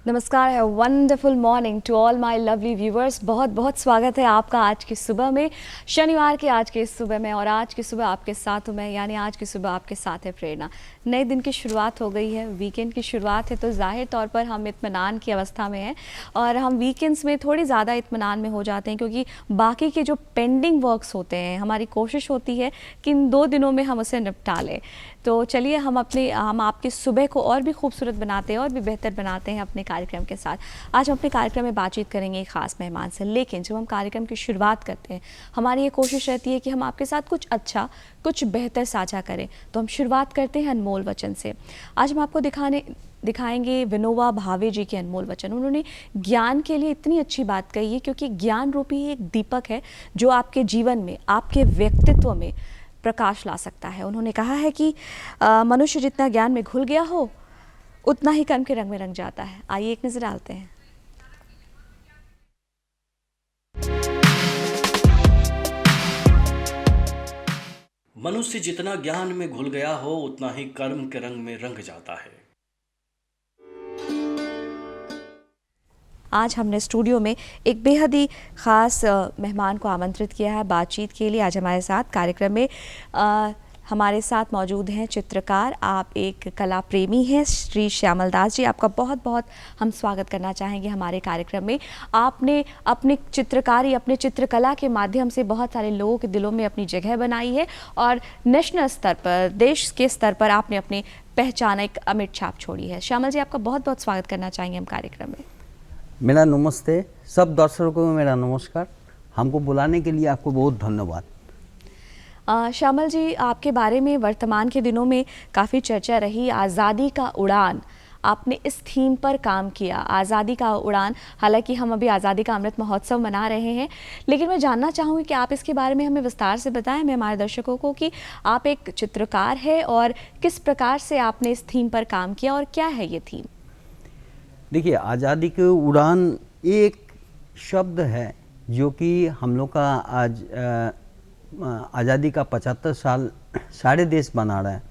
नमस्कार है wonderful morning to all my lovely viewers. बहुत बहुत स्वागत है आपका आज की सुबह में, शनिवार के आज के इस सुबह में। और आज की सुबह आपके साथ हूँ मैं, यानी आज की सुबह आपके साथ है प्रेरणा। नए दिन की शुरुआत हो गई है, वीकेंड की शुरुआत है, तो जाहिर तौर पर हम इत्मीनान की अवस्था में हैं। और हम वीकेंड्स में थोड़ी ज़्यादा इत्मीनान में हो जाते हैं, क्योंकि बाकी के जो पेंडिंग वर्क्स होते हैं, हमारी कोशिश होती है कि इन 2 दिनों में हम उसे निपटा लें। तो चलिए हम आपकी सुबह को और भी खूबसूरत बनाते हैं और भी बेहतर बनाते हैं अपने कार्यक्रम के साथ। आज हम अपने कार्यक्रम में बातचीत करेंगे एक ख़ास मेहमान से, लेकिन जब हम कार्यक्रम की शुरुआत करते हैं हमारी ये कोशिश रहती है कि हम आपके साथ कुछ अच्छा, कुछ बेहतर साझा करें। तो हम शुरुआत करते हैं अनमोल वचन से। आज हम आपको दिखाएंगे विनोबा भावे जी के अनमोल वचन। उन्होंने ज्ञान के लिए इतनी अच्छी बात कही है, क्योंकि ज्ञान रूपी एक दीपक है जो आपके जीवन में, आपके व्यक्तित्व में प्रकाश ला सकता है। उन्होंने कहा है कि मनुष्य जितना ज्ञान में घुल गया हो उतना ही कर्म के रंग में रंग जाता है। आइए एक नजर डालते हैं। मनुष्य जितना ज्ञान में घुल गया हो उतना ही कर्म के रंग में रंग जाता है। आज हमने स्टूडियो में एक बेहद ही ख़ास मेहमान को आमंत्रित किया है बातचीत के लिए। आज हमारे साथ कार्यक्रम में हमारे साथ मौजूद हैं चित्रकार, आप एक कला प्रेमी हैं, श्री श्यामल दास जी। आपका बहुत बहुत हम स्वागत करना चाहेंगे हमारे कार्यक्रम में। आपने अपनी चित्रकारी, अपने चित्रकला के माध्यम से बहुत सारे लोगों के दिलों में अपनी जगह बनाई है और नेशनल स्तर पर, देश के स्तर पर आपने अपनी पहचान, एक अमिट छाप छोड़ी है। श्यामल जी, आपका बहुत बहुत स्वागत करना चाहेंगे हम कार्यक्रम में। मेरा नमस्ते, सब दर्शकों को मेरा नमस्कार। हमको बुलाने के लिए आपको बहुत धन्यवाद। श्यामल जी, आपके बारे में वर्तमान के दिनों में काफ़ी चर्चा रही, आज़ादी का उड़ान। आपने इस थीम पर काम किया, आज़ादी का उड़ान। हालांकि हम अभी आज़ादी का अमृत महोत्सव मना रहे हैं, लेकिन मैं जानना चाहूँगी कि आप इसके बारे में हमें विस्तार से बताएं, मैं हमारे दर्शकों को, कि आप एक चित्रकार हैं और किस प्रकार से आपने इस थीम पर काम किया और क्या है ये थीम। देखिए, आज़ादी के उड़ान एक शब्द है जो कि हम लोग का आज आज़ादी का 75 साल सारे देश बना रहा है।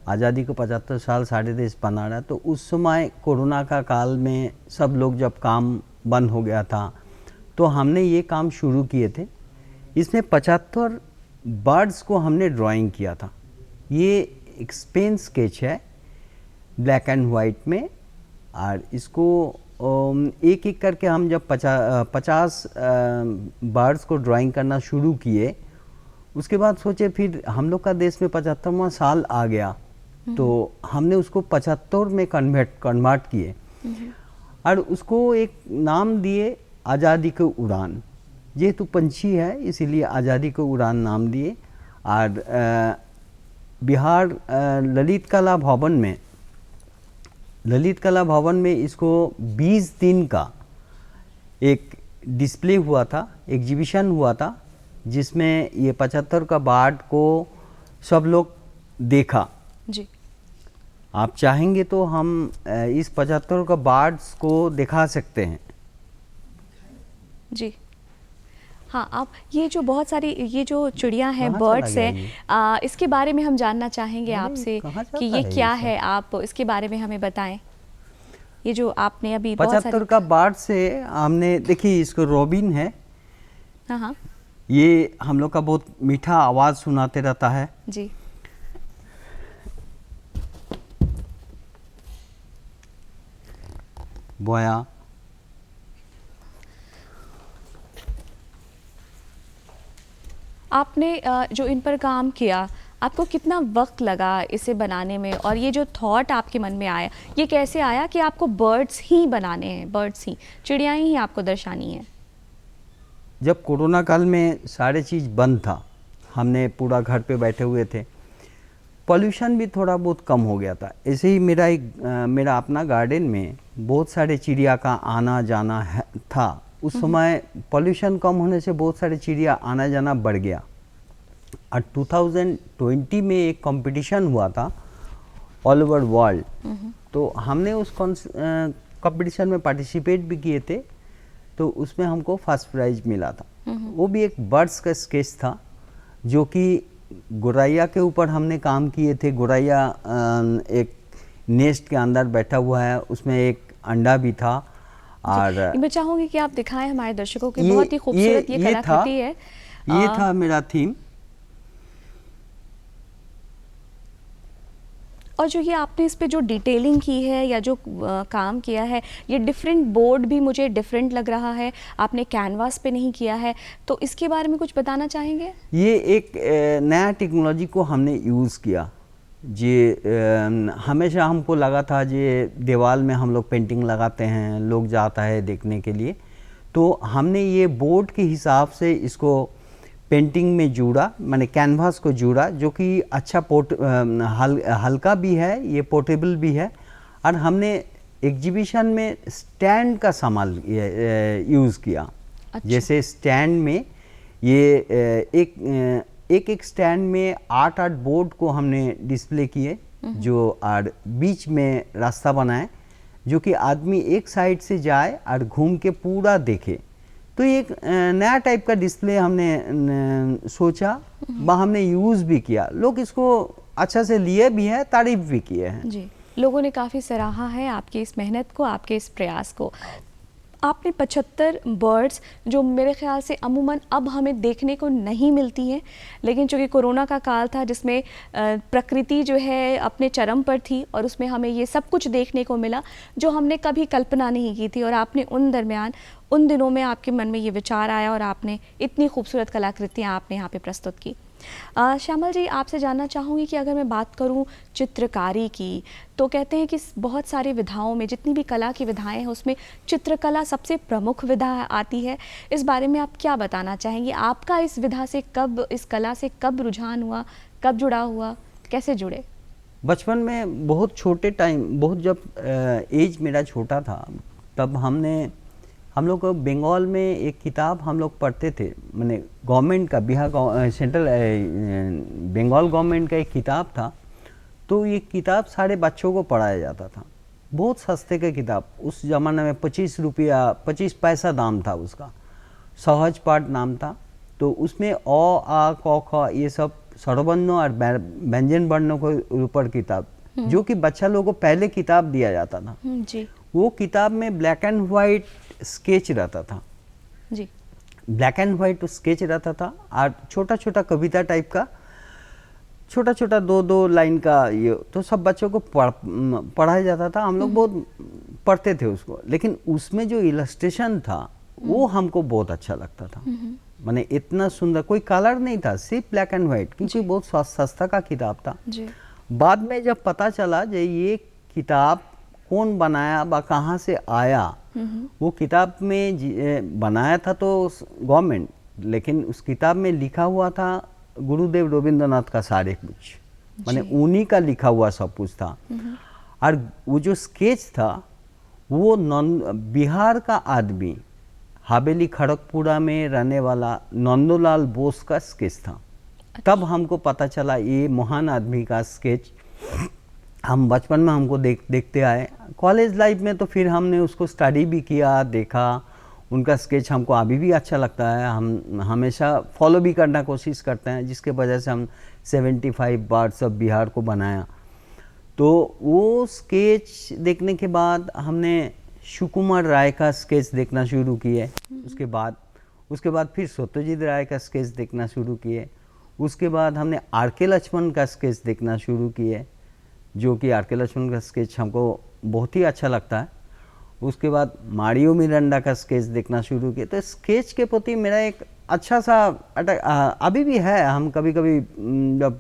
आज़ादी को 75 साल सारे देश बना रहा है। तो उस समय कोरोना का काल में सब लोग जब काम बंद हो गया था, तो हमने ये काम शुरू किए थे। इसमें 75 बर्ड्स को हमने ड्राइंग किया था। ये एक पेन स्केच है ब्लैक एंड वाइट में, और इसको एक एक करके हम जब 50 बर्ड्स को ड्राइंग करना शुरू किए, उसके बाद सोचे फिर हम लोग का देश में 75वां साल आ गया, तो हमने उसको 75 में कन्वर्ट किए और उसको एक नाम दिए आज़ादी के उड़ान। जेहेतु पंछी है इसीलिए आज़ादी के उड़ान नाम दिए। और बिहार ललित कला भवन में इसको 20 दिन का एक डिस्प्ले हुआ था, एग्जीबिशन हुआ था, जिसमें ये 75 का बर्ड को सब लोग देखा जी। आप चाहेंगे तो हम इस 75 का बर्ड्स को दिखा सकते हैं। जी हाँ, आप ये जो बहुत सारी ये जो चिड़िया हैं, बर्ड्स हैं, इसके बारे में हम जानना चाहेंगे आपसे कि ये क्या है। आप इसके बारे में हमें बताएं। ये जो आपने अभी 75 का बर्ड से हमने, देखिए इसको रॉबिन है। हाँ, ये हम लोग का बहुत मीठा आवाज़ सुनाते रहता है जी। बोया। आपने जो इन पर काम किया, आपको कितना वक्त लगा इसे बनाने में, और ये जो थॉट आपके मन में आया, ये कैसे आया कि आपको बर्ड्स ही बनाने हैं, बर्ड्स ही, चिड़ियाँ ही आपको दर्शानी है। जब कोरोना काल में सारे चीज़ बंद था, हमने पूरा घर पे बैठे हुए थे, पॉल्यूशन भी थोड़ा बहुत कम हो गया था। ऐसे ही मेरा अपना गार्डन में बहुत सारे चिड़िया का आना जाना था। उस समय पॉल्यूशन कम होने से बहुत सारे चिड़िया आना जाना बढ़ गया। और 2020 में एक कंपटीशन हुआ था ऑल ओवर वर्ल्ड, तो हमने उस कंपटीशन में पार्टिसिपेट भी किए थे। तो उसमें हमको फर्स्ट प्राइज मिला था। वो भी एक बर्ड्स का स्केच था, जो कि गोरैया के ऊपर हमने काम किए थे। गोरैया एक नेस्ट के अंदर बैठा हुआ है, उसमें एक अंडा भी था। और मैं चाहूंगी कि आप दिखाएं हमारे दर्शकों को, ये- बहुत ही खूबसूरत ये ये था- कलाकृति है। ये था मेरा थीम। और जो ये आपने इस पे जो डिटेलिंग की है या जो काम किया है, ये डिफरेंट बोर्ड भी मुझे डिफरेंट लग रहा है, आपने कैनवास पे नहीं किया है, तो इसके बारे में कुछ बताना चाहेंगे? ये एक नया टेक्नोलॉजी को हमने यूज़ किया। जे हमेशा हमको लगा था जे दीवार में हम लोग पेंटिंग लगाते हैं, लोग जाता है देखने के लिए, तो हमने ये बोर्ड के हिसाब से इसको पेंटिंग में जोड़ा, माने कैनवास को जोड़ा, जो कि अच्छा हल्का भी है, ये पोर्टेबल भी है। और हमने एग्जीबिशन में स्टैंड का सामान यूज़ किया। अच्छा। जैसे स्टैंड में ये एक स्टैंड में 8 बोर्ड को हमने डिस्प्ले किए, जो और बीच में रास्ता बनाए, जो कि आदमी एक साइड से जाए और घूम के पूरा देखे। तो ये एक नया टाइप का डिस्प्ले हमने सोचा, वह हमने यूज़ भी किया, लोग इसको अच्छा से लिए भी है, तारीफ भी किए हैं जी, लोगों ने काफ़ी सराहा है आपकी इस मेहनत को, आपके इस प्रयास को। आपने 75 बर्ड्स, जो मेरे ख्याल से अमूमन अब हमें देखने को नहीं मिलती हैं, लेकिन चूँकि कोरोना का काल था जिसमें प्रकृति जो है अपने चरम पर थी और उसमें हमें ये सब कुछ देखने को मिला जो हमने कभी कल्पना नहीं की थी, और आपने उन दिनों में आपके मन में ये विचार आया और आपने इतनी खूबसूरत कलाकृतियाँ आपने यहाँ पे प्रस्तुत की। श्यामल जी, आपसे जानना चाहूँगी कि अगर मैं बात करूँ चित्रकारी की, तो कहते हैं कि बहुत सारी विधाओं में, जितनी भी कला की विधाएं हैं, उसमें चित्रकला सबसे प्रमुख विधा आती है। इस बारे में आप क्या बताना चाहेंगे? आपका इस विधा से कब, इस कला से कब रुझान हुआ, कब जुड़ा हुआ, कैसे जुड़े? बचपन में बहुत छोटे टाइम, बहुत जब एज मेरा छोटा था, तब हम लोग को बंगाल में एक किताब हम लोग पढ़ते थे, मैंने गवर्नमेंट का, बिहार सेंट्रल बंगाल गवर्नमेंट का एक किताब था। तो ये किताब सारे बच्चों को पढ़ाया जाता था, बहुत सस्ते का किताब, उस ज़माने में 25 रुपया 25 पैसा दाम था उसका, सहज पाठ नाम था। तो उसमें अ आ क ख ये सब स्वरवर्ण और व्यंजन वर्णों के ऊपर किताब, जो कि बच्चा लोगों को पहले किताब दिया जाता था। जी वो किताब में ब्लैक एंड वाइट स्केच रहता था, जी, ब्लैक एंड वाइट स्केच रहता था, और छोटा छोटा कविता टाइप का, छोटा छोटा 2-2 लाइन का, ये तो सब बच्चों को पढ़ाया जाता था। हम लोग बहुत पढ़ते थे उसको, लेकिन उसमें जो इलस्ट्रेशन था वो हमको बहुत अच्छा लगता था। माने इतना सुंदर, कोई कलर नहीं था, सिर्फ ब्लैक एंड वाइट, क्योंकि बहुत सस्ता का किताब था। जी। बाद में जब पता चला जो ये किताब कौन बनाया व कहाँ से आया, वो किताब में बनाया था तो गवर्नमेंट, लेकिन उस किताब में लिखा हुआ था गुरुदेव रविंद्रनाथ का सारे कुछ, माने उन्हीं का लिखा हुआ सब कुछ था। और वो जो स्केच था वो बिहार का आदमी, हवेली खड़गपुरा में रहने वाला नंदोलाल बोस का स्केच था। तब हमको पता चला ये महान आदमी का स्केच। हम बचपन में हमको देखते आए, कॉलेज लाइफ में तो फिर हमने उसको स्टडी भी किया, देखा, उनका स्केच हमको अभी भी अच्छा लगता है, हम हमेशा फॉलो भी करना कोशिश करते हैं, जिसके वजह से हम 75 बर्ड्स ऑफ बिहार को बनाया। तो वो स्केच देखने के बाद हमने सुकुमार राय का स्केच देखना शुरू किए, उसके बाद फिर सत्यजीत राय का स्केच देखना शुरू किए, उसके बाद हमने आर के लक्ष्मण का स्केच देखना शुरू किए, जो कि आर के लक्ष्मण का स्केच हमको बहुत ही अच्छा लगता है। उसके बाद मारियो मिरांडा का स्केच देखना शुरू किए। तो स्केच के प्रति मेरा एक अच्छा सा अभी भी है। हम कभी कभी जब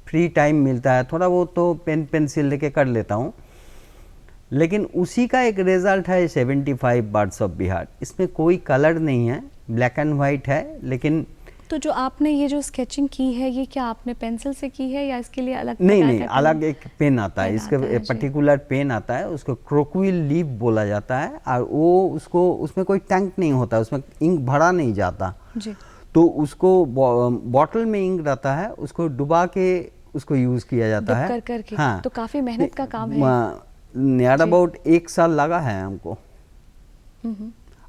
फ्री टाइम मिलता है थोड़ा वो तो पेन पेंसिल लेके कर लेता हूँ, लेकिन उसी का एक रिजल्ट है 75 बर्ड्स ऑफ बिहार। इसमें कोई कलर नहीं है, ब्लैक एंड वाइट है। लेकिन तो जो आपने ये जो स्केचिंग की है, ये क्या आपने पेंसिल से की है या इसके लिए अलग? नहीं, अलग एक पेन आता है, इसके पर्टिकुलर पेन आता है, उसको क्रोक्विल लीफ बोला जाता है। और वो उसमें कोई टैंक नहीं होता, उसमें इंक भरा नहीं जाता जी। तो उसको बॉटल में इंक रहता है, उसको डुबा के उसको यूज़ किया जाता है। करके। हाँ, तो काफ़ी मेहनत का काम है। नियर अबाउट 1 साल लगा है हमको।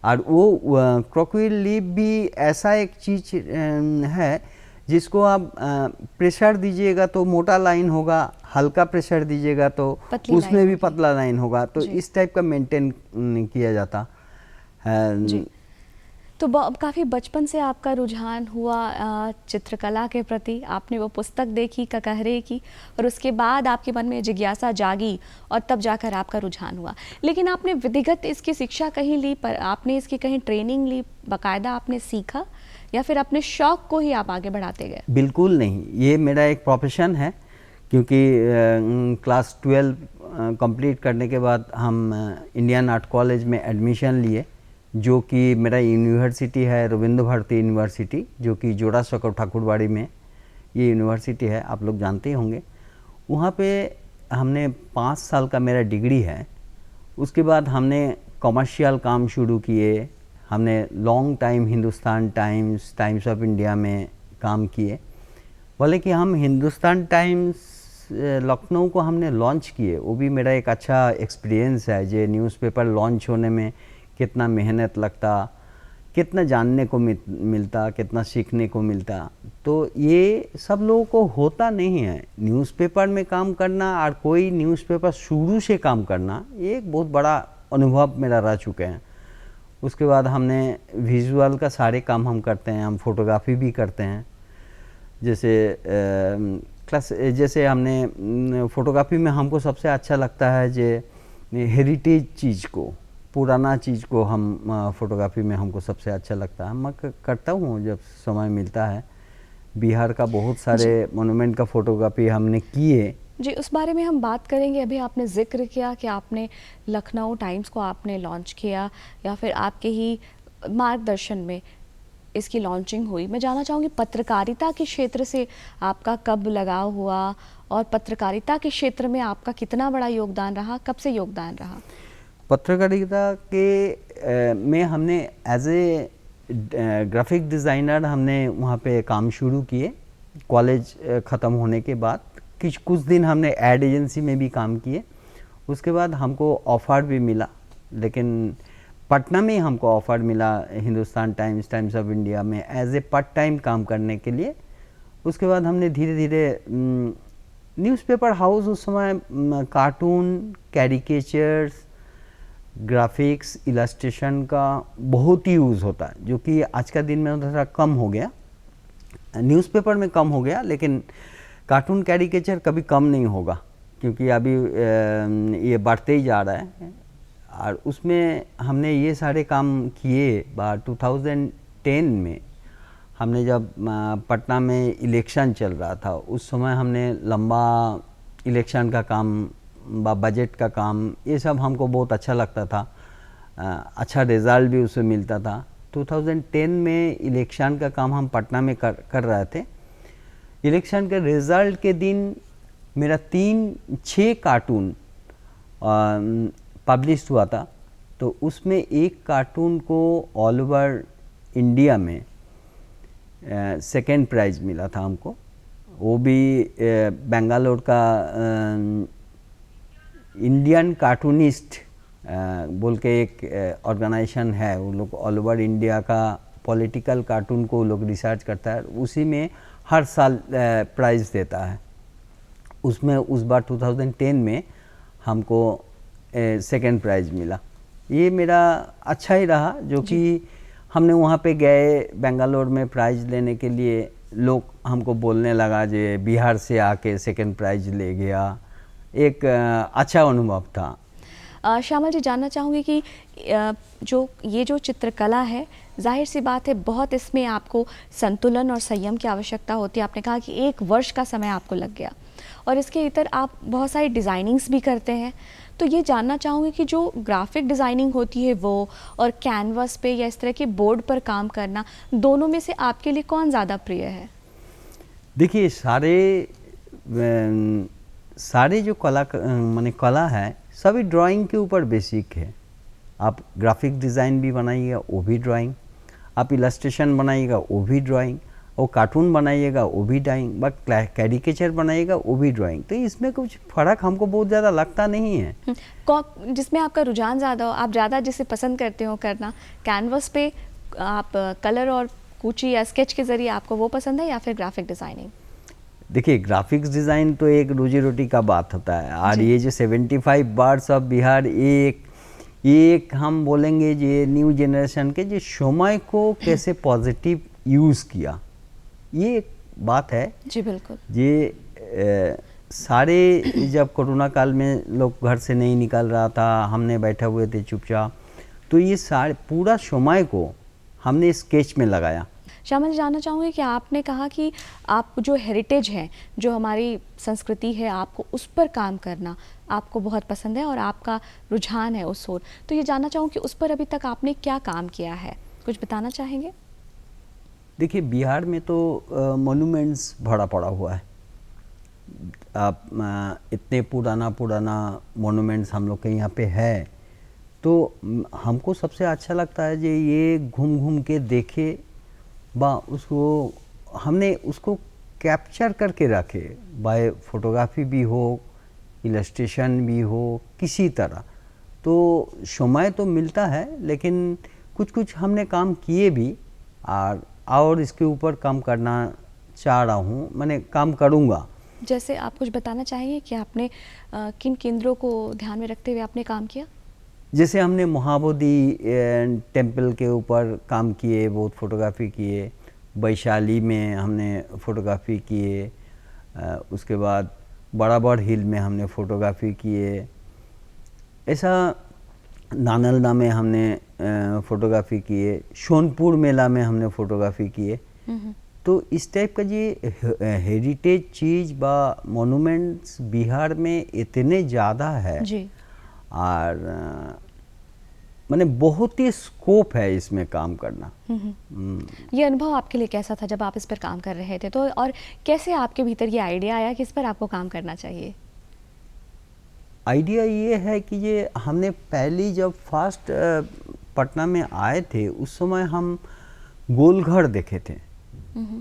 और वो क्रोक्विल लीफ भी ऐसा एक चीज है जिसको आप प्रेशर दीजिएगा तो मोटा लाइन होगा, हल्का प्रेशर दीजिएगा तो पतली उसमें लाइन भी होगी। पतला लाइन होगा, तो जी। इस टाइप का मेंटेन किया जाता है। जी। तो काफ़ी बचपन से आपका रुझान हुआ चित्रकला के प्रति, आपने वो पुस्तक देखी ककहरे की और उसके बाद आपके मन में जिज्ञासा जागी और तब जाकर आपका रुझान हुआ। लेकिन आपने विधिगत इसकी शिक्षा कहीं ली, पर आपने इसकी कहीं ट्रेनिंग ली, बाकायदा आपने सीखा, या फिर अपने शौक को ही आप आगे बढ़ाते गए? बिल्कुल नहीं, ये मेरा एक प्रोफेशन है, क्योंकि क्लास 12 कंप्लीट करने के बाद हम इंडियन आर्ट कॉलेज में एडमिशन लिए, जो कि मेरा यूनिवर्सिटी है रविंद्र भारती यूनिवर्सिटी, जो कि जोड़ा सकव ठाकुरबाड़ी में ये यूनिवर्सिटी है, आप लोग जानते ही होंगे। वहाँ पे हमने 5 साल का मेरा डिग्री है। उसके बाद हमने कमर्शियल काम शुरू किए, हमने long time Hindustan times, times of India में काम किए। बोले कि हम हिंदुस्तान टाइम्स लखनऊ को हमने लॉन्च किए, वो भी मेरा एक अच्छा एक्सपीरियंस है। जो न्यूज़पेपर लॉन्च होने में कितना मेहनत लगता, कितना जानने को मिलता, कितना सीखने को मिलता, तो ये सब लोगों को होता नहीं है। न्यूज़पेपर में काम करना और कोई न्यूज़पेपर शुरू से काम करना, ये एक बहुत बड़ा अनुभव मेरा रह चुके हैं। उसके बाद हमने विजुअल का सारे काम हम करते हैं, हम फोटोग्राफी भी करते हैं। जैसे हमने फोटोग्राफी में हमको सबसे अच्छा लगता है जो हेरिटेज चीज़ को, पुराना चीज़ को हम फोटोग्राफी में हमको सबसे अच्छा लगता है। मैं करता हूँ जब समय मिलता है। बिहार का बहुत सारे मोनूमेंट का फोटोग्राफी हमने किए। जी, उस बारे में हम बात करेंगे। अभी आपने जिक्र किया कि आपने लखनऊ टाइम्स को आपने लॉन्च किया, या फिर आपके ही मार्गदर्शन में इसकी लॉन्चिंग हुई। मैं जानना चाहूँगी पत्रकारिता के क्षेत्र से आपका कब लगाव हुआ, और पत्रकारिता के क्षेत्र में आपका कितना बड़ा योगदान रहा, कब से योगदान रहा? पत्रकारिता के में हमने एज ए ग्राफिक डिज़ाइनर हमने वहाँ पे काम शुरू किए। कॉलेज ख़त्म होने के बाद कुछ दिन हमने एड एजेंसी में भी काम किए। उसके बाद हमको ऑफ़र भी मिला, लेकिन पटना में हमको ऑफ़र मिला Hindustan times, times of India में एज ए पार्ट टाइम काम करने के लिए। उसके बाद हमने धीरे धीरे न्यूज़पेपर हाउस, उस समय कार्टून, कैरिकेचर्स, ग्राफिक्स, इलस्ट्रेशन का बहुत ही यूज़ होता है, जो कि आज का दिन में थोड़ा कम हो गया। न्यूज़पेपर में कम हो गया, लेकिन कार्टून कैरिकेचर कभी कम नहीं होगा, क्योंकि अभी ये बढ़ते ही जा रहा है। और उसमें हमने ये सारे काम किए। 2010 में हमने जब पटना में इलेक्शन चल रहा था, उस समय हमने लंबा इलेक्शन का काम, बजट का काम, ये सब हमको बहुत अच्छा लगता था। अच्छा रिज़ल्ट भी उससे मिलता था। 2010 में इलेक्शन का काम हम पटना में कर रहे थे। इलेक्शन के रिज़ल्ट के दिन मेरा 6 कार्टून पब्लिश हुआ था। तो उसमें एक कार्टून को ऑल ओवर इंडिया में सेकेंड प्राइज़ मिला था हमको। वो भी बेंगलोर का इंडियन कार्टूनिस्ट बोल के एक ऑर्गेनाइजेशन है। वो लोग ऑल ओवर इंडिया का पॉलिटिकल कार्टून को लोग रिसर्च करता है, उसी में हर साल प्राइज़ देता है। उसमें उस बार 2010 में हमको सेकेंड प्राइज़ मिला। ये मेरा अच्छा ही रहा, जो कि हमने वहाँ पे गए बेंगलोर में प्राइज़ लेने के लिए, लोग हमको बोलने लगा जे बिहार से आके सेकेंड प्राइज़ ले गया। एक अच्छा अनुभव था। श्यामल जी, जानना चाहूँगी कि ये जो चित्रकला है, जाहिर सी बात है बहुत इसमें आपको संतुलन और संयम की आवश्यकता होती है। आपने कहा कि 1 वर्ष का समय आपको लग गया, और इसके इतर आप बहुत सारी डिज़ाइनिंग्स भी करते हैं। तो ये जानना चाहूँगी कि जो ग्राफिक डिज़ाइनिंग होती है वो, और कैनवस पे या इस तरह के बोर्ड पर काम करना, दोनों में से आपके लिए कौन ज़्यादा प्रिय है? देखिए, सारे जो कला है, सभी ड्राइंग के ऊपर बेसिक है। आप ग्राफिक डिज़ाइन भी बनाइएगा, वो भी ड्राइंग। आप इलस्ट्रेशन बनाइएगा, वो भी ड्राइंग। और कार्टून बनाइएगा, वो भी ड्राइंग। बट कैरिकेचर बनाइएगा, वो भी ड्राइंग। तो इसमें कुछ फ़र्क हमको बहुत ज़्यादा लगता नहीं है। जिसमें आपका रुझान ज़्यादा हो, आप ज़्यादा जिसे पसंद करते हो करना, कैनवस पे आप कलर और कूची या स्केच के ज़रिए आपको वो पसंद है या फिर ग्राफिक डिज़ाइनिंग? देखिए, ग्राफिक्स डिज़ाइन तो एक रोजी रोटी का बात होता है, और जी। ये जो 75 बार्स ऑफ बिहार, एक हम बोलेंगे ये न्यू जनरेशन के जो समय को कैसे पॉजिटिव यूज़ किया, ये एक बात है। जी बिल्कुल। ये सारे जब कोरोना काल में लोग घर से नहीं निकल रहा था, हमने बैठे हुए थे चुपचाप, तो ये सारे पूरा समय को हमने स्केच में लगाया। श्यामल जी, जानना चाहूँगी कि आपने कहा कि आप जो हेरिटेज है, जो हमारी संस्कृति है, आपको उस पर काम करना आपको बहुत पसंद है और आपका रुझान है उस ओर। तो ये जानना चाहूँ कि उस पर अभी तक आपने क्या काम किया है, कुछ बताना चाहेंगे? देखिए, बिहार में तो मॉन्यूमेंट्स भरा पड़ा हुआ है। आप इतने पुराना मॉन्यूमेंट्स हम लोग के यहाँ पे है, तो हमको सबसे अच्छा लगता है कि ये घूम घूम के देखे, बा उसको हमने उसको कैप्चर करके रखे, बाय फोटोग्राफी भी हो, इलस्ट्रेशन भी हो, किसी तरह। तो समय तो मिलता है, लेकिन कुछ कुछ हमने काम किए भी, और इसके ऊपर काम करना चाह रहा हूँ, मैंने काम करूँगा। जैसे आप कुछ बताना चाहेंगे कि आपने किन केंद्रों को ध्यान में रखते हुए आपने काम किया? जैसे हमने महाबोधि टेम्पल के ऊपर काम किए, बहुत फोटोग्राफी किए। वैशाली में हमने फोटोग्राफी किए, उसके बाद बराबर हिल में हमने फोटोग्राफी किए। ऐसा नालंदा में हमने फोटोग्राफी किए, सोनपुर मेला में हमने फोटोग्राफी किए। तो इस टाइप का ये हेरिटेज चीज़ बा मॉन्यूमेंट्स बिहार में इतने ज़्यादा है जी। और मैंने बहुत ही स्कोप है इसमें काम करना। ये अनुभव आपके लिए कैसा था जब आप इस पर काम कर रहे थे? तो और कैसे आपके भीतर ये आइडिया आया कि इस पर आपको काम करना चाहिए? आइडिया ये है कि ये हमने पहली जब फर्स्ट पटना में आए थे, उस समय हम गोलघर देखे थे।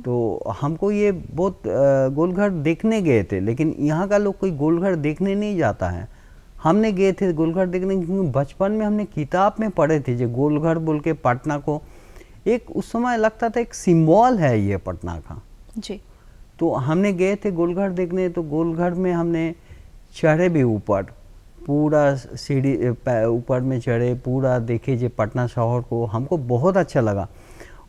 तो हमको ये बहुत गोलघर देखने गए थे, लेकिन यहाँ का लोग कोई गोलघर देखने नहीं जाता है। हमने गए थे गोलघर देखने, क्योंकि बचपन में हमने किताब में पढ़े थे जो गोलघर बोल के पटना को एक उस समय लगता था एक सिंबल है ये पटना का। जी। तो हमने गए थे गोलघर देखने, तो गोलघर में हमने चढ़े भी ऊपर, पूरा सीढ़ी ऊपर में चढ़े, पूरा देखे जो पटना शहर को, हमको बहुत अच्छा लगा।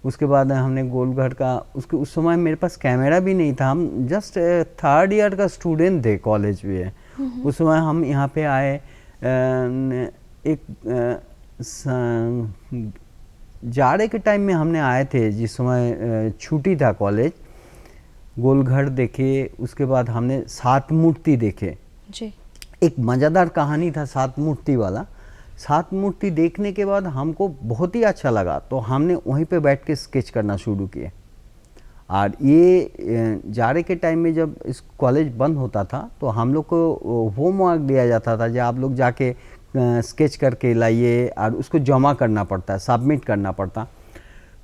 उसके बाद हमने गोलघर का, उसके उस समय मेरे पास कैमरा भी नहीं था, हम जस्ट 3rd ईयर का स्टूडेंट थे कॉलेज में। उस समय हम यहाँ पे आए, एक जाड़े के टाइम में हमने आए थे, जिस समय छुट्टी था कॉलेज। गोलघर देखे, उसके बाद हमने 7 मूर्ति देखे। जी। एक मज़ेदार कहानी था 7 मूर्ति वाला। 7 मूर्ति देखने के बाद हमको बहुत ही अच्छा लगा, तो हमने वहीं पे बैठ के स्केच करना शुरू किए। और ये जाड़े के टाइम में जब इस कॉलेज बंद होता था, तो हम लोग को होमवर्क दिया जाता था, जब आप लोग जाके स्केच करके लाइए और उसको जमा करना पड़ता है, सबमिट करना पड़ता।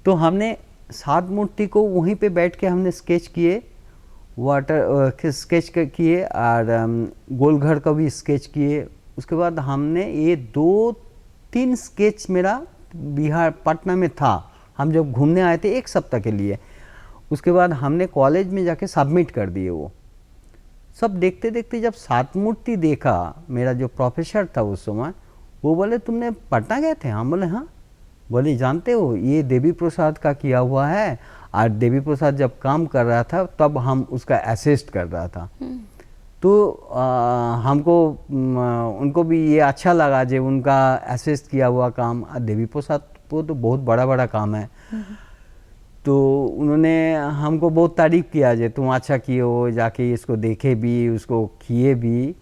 तो हमने 7 मूर्ति को वहीं पे बैठ के हमने स्केच किए, स्केच किए, और गोलघर का भी स्केच किए। उसके बाद हमने ये 2-3 स्केच मेरा बिहार पटना में था, हम जब घूमने आए थे 1 सप्ताह के लिए। उसके बाद हमने कॉलेज में जाके सबमिट कर दिए। वो सब देखते देखते जब 7 मूर्ति देखा, मेरा जो प्रोफेसर था उस समय, वो बोले तुमने पटना गए थे? हम बोले हाँ। बोले जानते हो ये देवी प्रसाद का किया हुआ है, और देवी प्रसाद जब काम कर रहा था तब हम उसका असिस्ट कर रहा था। तो हमको उनको भी ये अच्छा लगा जो उनका असिस्ट किया हुआ काम, देवी प्रसाद को तो बहुत बड़ा काम है। तो उन्होंने हमको बहुत तारीफ़ किया जे तुम अच्छा किए हो, जाके इसको देखे भी, उसको किए भी।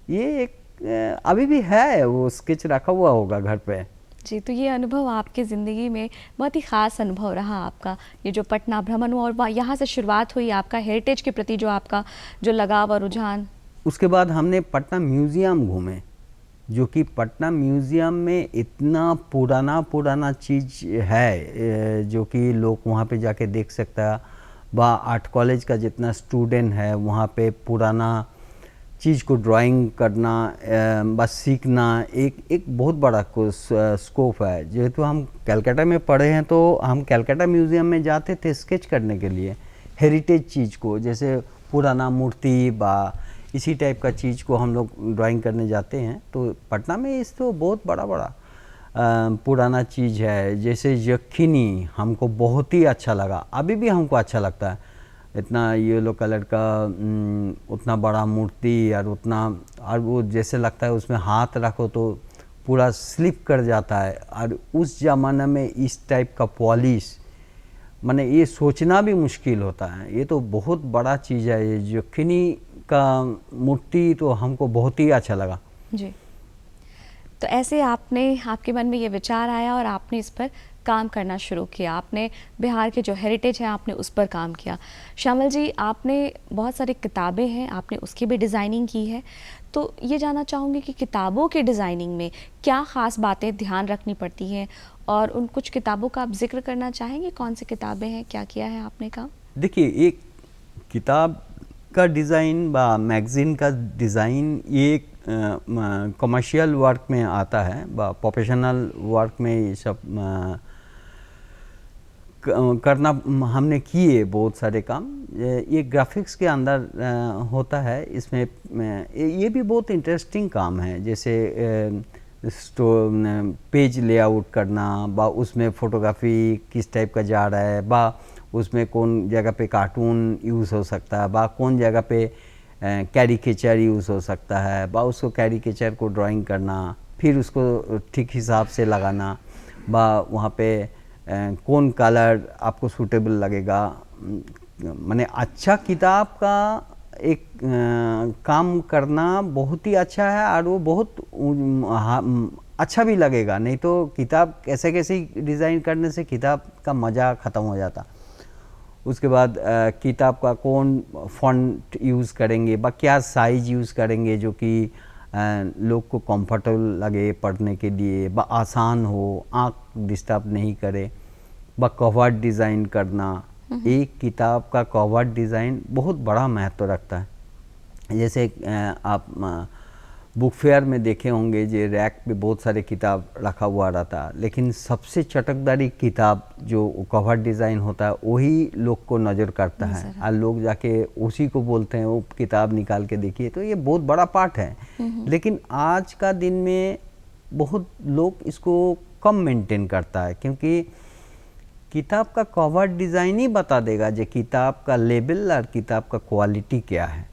ये एक अभी भी है, वो स्केच रखा हुआ होगा घर पे। जी। तो ये अनुभव आपकी ज़िंदगी में बहुत ही ख़ास अनुभव रहा आपका, ये जो पटना भ्रमण हुआ और यहाँ से शुरुआत हुई आपका हेरिटेज के प्रति जो आपका जो लगाव और रुझान। उसके बाद हमने पटना म्यूज़ियम घूमे, जो कि पटना म्यूज़ियम में इतना पुराना चीज़ है जो कि लोग वहाँ पे जाके देख सकता है। आर्ट कॉलेज का जितना स्टूडेंट है वहाँ पे पुराना चीज़ को ड्राइंग करना बस सीखना एक बहुत बड़ा स्कोप है। जेहेतु हम कलकत्ता में पढ़े हैं तो हम कलकत्ता म्यूज़ियम में जाते थे स्केच करने के लिए हेरिटेज चीज़ को, जैसे पुराना मूर्ति बा इसी टाइप का चीज़ को हम लोग ड्राइंग करने जाते हैं। तो पटना में इस तो बहुत बड़ा बड़ा पुराना चीज़ है, जैसे यक्षिणी हमको बहुत ही अच्छा लगा, अभी भी हमको अच्छा लगता है। इतना येलो कलर का उतना बड़ा मूर्ति और उतना, और वो जैसे लगता है उसमें हाथ रखो तो पूरा स्लिप कर जाता है। और उस ज़माने में इस टाइप का पॉलिश माने ये सोचना भी मुश्किल होता है। ये तो बहुत बड़ा चीज़ है, ये यक्षिणी का मूर्ति तो हमको बहुत ही अच्छा लगा जी। तो ऐसे आपके मन में ये विचार आया और आपने इस पर काम करना शुरू किया, आपने बिहार के जो हेरिटेज है आपने उस पर काम किया। श्यामल जी, आपने बहुत सारी किताबें हैं, आपने उसकी भी डिज़ाइनिंग की है, तो ये जानना चाहूँगी कि किताबों के डिज़ाइनिंग में क्या ख़ास बातें ध्यान रखनी पड़ती हैं, और उन कुछ किताबों का आप जिक्र करना चाहेंगे, कौन सी किताबें हैं, क्या किया है आपने काम? देखिए, एक किताब का डिज़ाइन बा मैगज़ीन का डिज़ाइन ये कमर्शियल वर्क में आता है बा प्रोफेशनल वर्क में ये सब करना हमने किए बहुत सारे काम। ये ग्राफिक्स के अंदर होता है, इसमें ये भी बहुत इंटरेस्टिंग काम है। जैसे पेज लेआउट करना बा उसमें फ़ोटोग्राफी किस टाइप का जा रहा है बा उसमें कौन जगह पे कार्टून यूज़ हो सकता है बा कौन जगह पे कैरिकेचर यूज़ हो सकता है बा उसको कैरिकेचर को ड्राइंग करना, फिर उसको ठीक हिसाब से लगाना बा वहाँ पे कौन कलर आपको सूटेबल लगेगा। माने अच्छा किताब का एक काम करना बहुत ही अच्छा है और वो बहुत अच्छा भी लगेगा। नहीं तो किताब कैसे कैसे डिज़ाइन करने से किताब का मज़ा ख़त्म हो जाता। उसके बाद किताब का कौन फ़ॉन्ट यूज़ करेंगे बा क्या साइज़ यूज़ करेंगे जो कि लोग को कंफर्टेबल लगे पढ़ने के लिए बा आसान हो, आँख डिस्टर्ब नहीं करे बा कवर डिज़ाइन करना। एक किताब का कवर डिज़ाइन बहुत बड़ा महत्व रखता है। जैसे आप बुक फेयर में देखे होंगे जो रैक पे बहुत सारे किताब रखा हुआ रहता, लेकिन सबसे चटकदारी किताब जो कवर डिज़ाइन होता है वही लोग को नज़र करता है और लोग जाके उसी को बोलते हैं वो किताब निकाल के देखिए। तो ये बहुत बड़ा पार्ट है, लेकिन आज का दिन में बहुत लोग इसको कम मेंटेन करता है, क्योंकि किताब का कवर डिज़ाइन ही बता देगा जो किताब का लेबल और किताब का क्वालिटी क्या है।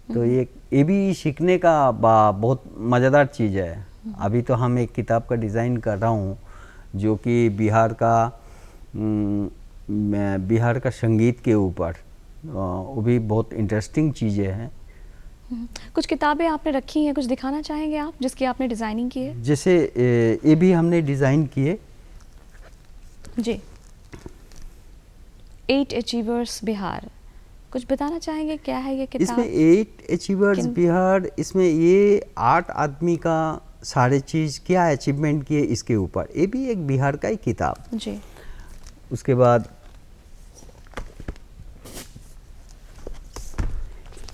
तो ये भी सीखने का बहुत मज़ेदार चीज़ है। अभी तो हम एक किताब का डिज़ाइन कर रहा हूँ जो कि बिहार का संगीत के ऊपर, वो भी बहुत इंटरेस्टिंग चीज़ें हैं। कुछ किताबें आपने रखी हैं, कुछ दिखाना चाहेंगे आप जिसकी आपने डिज़ाइनिंग की है? जैसे ये भी हमने डिज़ाइन किए जी। 8 अचीवर्स बिहार, कुछ बताना चाहेंगे क्या है ये किताब? इसमें 8 अचीवर्स बिहार, इसमें ये 8 आदमी का सारे चीज़ क्या अचीवमेंट किए इसके ऊपर, ये भी एक बिहार का ही किताब जी। उसके बाद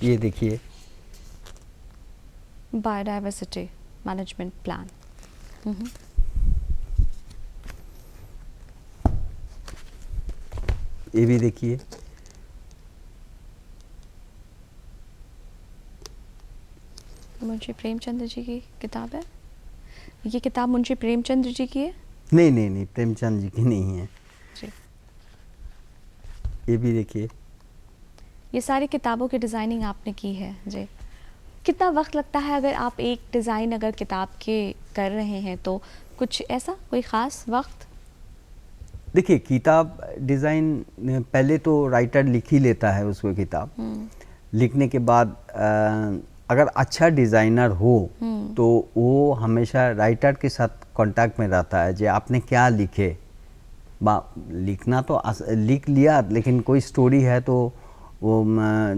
ये देखिए बायोडाइवर्सिटी मैनेजमेंट प्लान। ये भी देखिए मुंशी प्रेमचंद जी की किताब है। ये किताब मुंशी प्रेमचंद जी की है? नहीं, प्रेमचंद जी की नहीं है जी। ये भी देखिए, ये सारी किताबों की डिज़ाइनिंग आपने की है जी। कितना वक्त लगता है अगर आप एक डिज़ाइन अगर किताब के कर रहे हैं तो कुछ ऐसा कोई ख़ास वक्त? देखिए, किताब डिज़ाइन पहले तो राइटर लिख ही लेता है उसको किताब। लिखने के बाद अगर अच्छा डिज़ाइनर हो तो वो हमेशा राइटर के साथ कांटेक्ट में रहता है जो आपने क्या लिखे। लिखना तो लिख लिया, लेकिन कोई स्टोरी है तो वो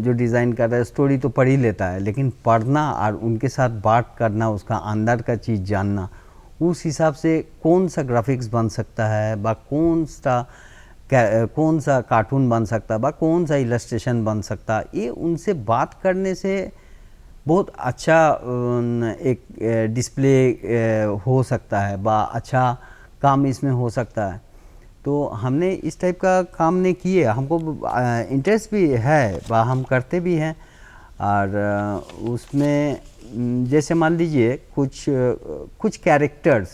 जो डिज़ाइन कर रहा है स्टोरी तो पढ़ ही लेता है, लेकिन पढ़ना और उनके साथ बात करना, उसका अंदर का चीज़ जानना, उस हिसाब से कौन सा ग्राफिक्स बन सकता है बा कौन सा कार्टून बन सकता है बा कौन सा इलस्ट्रेशन बन सकता है, ये उनसे बात करने से बहुत अच्छा एक डिस्प्ले हो सकता है बा अच्छा काम इसमें हो सकता है। तो हमने इस टाइप का काम नहीं किए, हमको इंटरेस्ट भी है बा हम करते भी हैं। और उसमें जैसे मान लीजिए कुछ कैरेक्टर्स,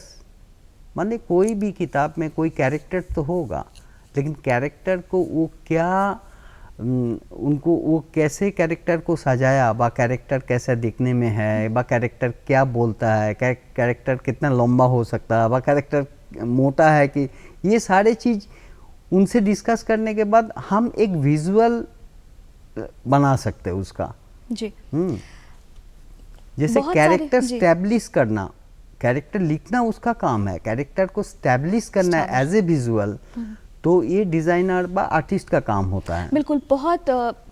मान ली कोई भी किताब में कोई कैरेक्टर तो होगा, लेकिन कैरेक्टर को वो क्या उनको वो कैसे कैरेक्टर को सजाया, बा कैरेक्टर कैसा दिखने में है, बा कैरेक्टर क्या बोलता है, कैरेक्टर कितना लंबा हो सकता है, बा कैरेक्टर मोटा है कि, ये सारे चीज़ उनसे डिस्कस करने के बाद हम एक विजुअल बना सकते हैं उसका। जी। जैसे बहुत कैरेक्टर सारे- जी। स्टैब्लिश करना, कैरेक्टर लिखना उसका काम है, कैरेक्टर को स्टैब्लिश करना एज ए विजुअल, तो ये डिज़ाइनर बा आर्टिस्ट का काम होता है। बिल्कुल, बहुत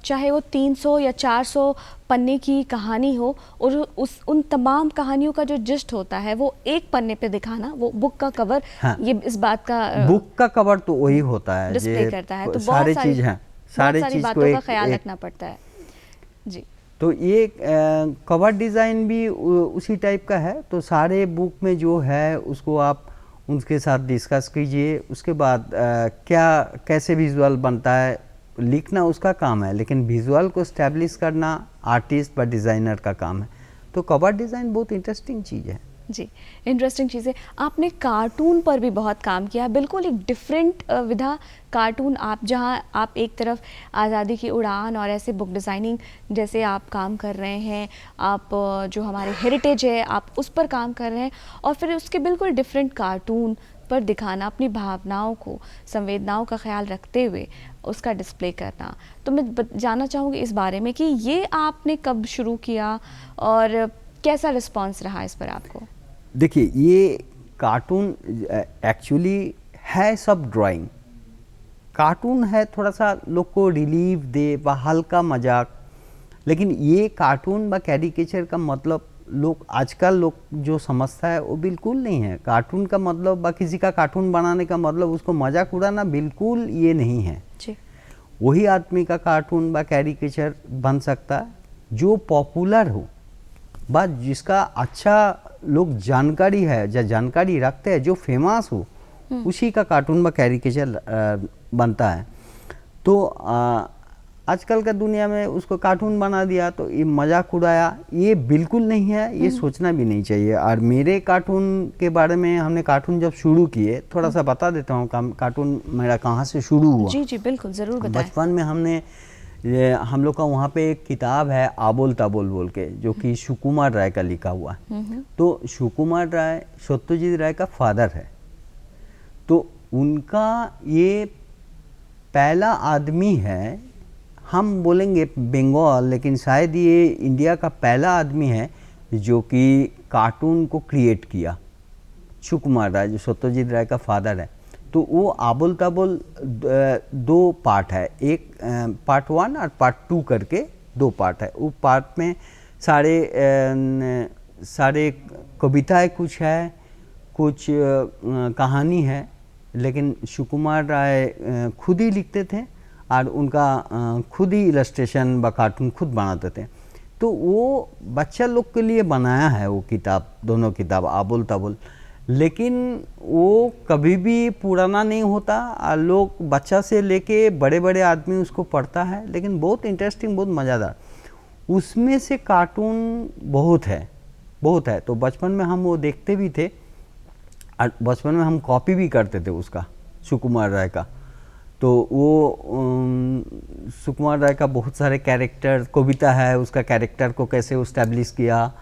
चाहे वो 300 या 400 पन्ने की कहानी हो, और उन तमाम कहानियों का जो जिस्ट होता है वो एक पन्ने पे दिखाना, वो बुक का कवर, हाँ। ये इस बात का बुक का कवर तो वही होता है डिस्प्ले जे करता है। तो सारे बहुत चीज़ हैं, सारे सारी चीज़ को बातों का ख्याल रखना पड़ता है। जी। तो ये कवर डिज़ाइन भी उसी टाइप का है। तो सारे बुक में जो है उसको आप उनके साथ डिस्कस कीजिए, उसके बाद क्या कैसे विजुअल बनता है, लिखना उसका काम है, लेकिन विजुअल को स्टैब्लिश करना आर्टिस्ट व डिज़ाइनर का काम है। तो कवर डिज़ाइन बहुत इंटरेस्टिंग चीज़ है। जी, इंटरेस्टिंग चीज़ है। आपने कार्टून पर भी बहुत काम किया है, बिल्कुल एक डिफरेंट विधा कार्टून। आप जहां आप एक तरफ आज़ादी की उड़ान और ऐसे बुक डिज़ाइनिंग जैसे आप काम कर रहे हैं, आप जो हमारे हेरिटेज है आप उस पर काम कर रहे हैं, और फिर उसके बिल्कुल डिफरेंट कार्टून पर दिखाना, अपनी भावनाओं को, संवेदनाओं का ख्याल रखते हुए उसका डिस्प्ले करना। तो मैं जानना चाहूँगी इस बारे में कि ये आपने कब शुरू किया और कैसा रिस्पॉन्स रहा इस पर आपको? देखिए, ये कार्टून एक्चुअली है सब ड्राइंग। कार्टून है थोड़ा सा लोग को रिलीफ दे व हल्का मजाक, लेकिन ये कार्टून व कैरिकेचर का मतलब आजकल लोग जो समझता है वो बिल्कुल नहीं है। कार्टून का मतलब व किसी का कार्टून बनाने का मतलब उसको मजाक उड़ाना, बिल्कुल ये नहीं है जी। वही आदमी का कार्टून व कैरिकेचर बन सकता है जो पॉपुलर हो, बस जिसका अच्छा लोग जानकारी है, जो जानकारी रखते हैं, जो फेमस हो, उसी का कार्टून व कैरिकेचर बनता है। तो आजकल का दुनिया में उसको कार्टून बना दिया तो ये मजाक उड़ाया, ये बिल्कुल नहीं है, ये सोचना भी नहीं चाहिए। और मेरे कार्टून के बारे में, हमने कार्टून जब शुरू किए, थोड़ा सा बता देता हूँ कार्टून मेरा कहाँ से शुरू हुआ। जी जी बिल्कुल, ज़रूर बताएं। बचपन में हम लोग का वहाँ पे एक किताब है आबोल ताबोल बोल के, जो कि सुकुमार राय का लिखा हुआ है। तो सुकुमार राय सत्यजीत राय का फादर है। तो उनका ये पहला आदमी है, हम बोलेंगे बंगाल, लेकिन शायद ये इंडिया का पहला आदमी है जो कि कार्टून को क्रिएट किया। सुकुमार राय जो सत्यजीत राय का फादर है। तो वो आबोल ताबोल 2 पार्ट है, एक पार्ट 1 और पार्ट 2 करके 2 पार्ट है। वो पार्ट में सारे कविताएं कुछ है, कुछ कहानी है, लेकिन सुकुमार राय खुद ही लिखते थे और उनका खुद ही इलस्ट्रेशन व कार्टून खुद बनाते थे। तो वो बच्चा लोग के लिए बनाया है वो किताब, दोनों किताब आबोल ताबोल, लेकिन वो कभी भी पुराना नहीं होता और लोग बच्चा से लेके बड़े बड़े आदमी उसको पढ़ता है, लेकिन बहुत इंटरेस्टिंग, बहुत मज़ेदार। उसमें से कार्टून बहुत है। तो बचपन में हम वो देखते भी थे और बचपन में हम कॉपी भी करते थे उसका, सुकुमार राय का। तो वो सुकुमार राय का बहुत सारे कैरेक्टर, कविता है, उसका कैरेक्टर को कैसे इस्टेब्लिश किया,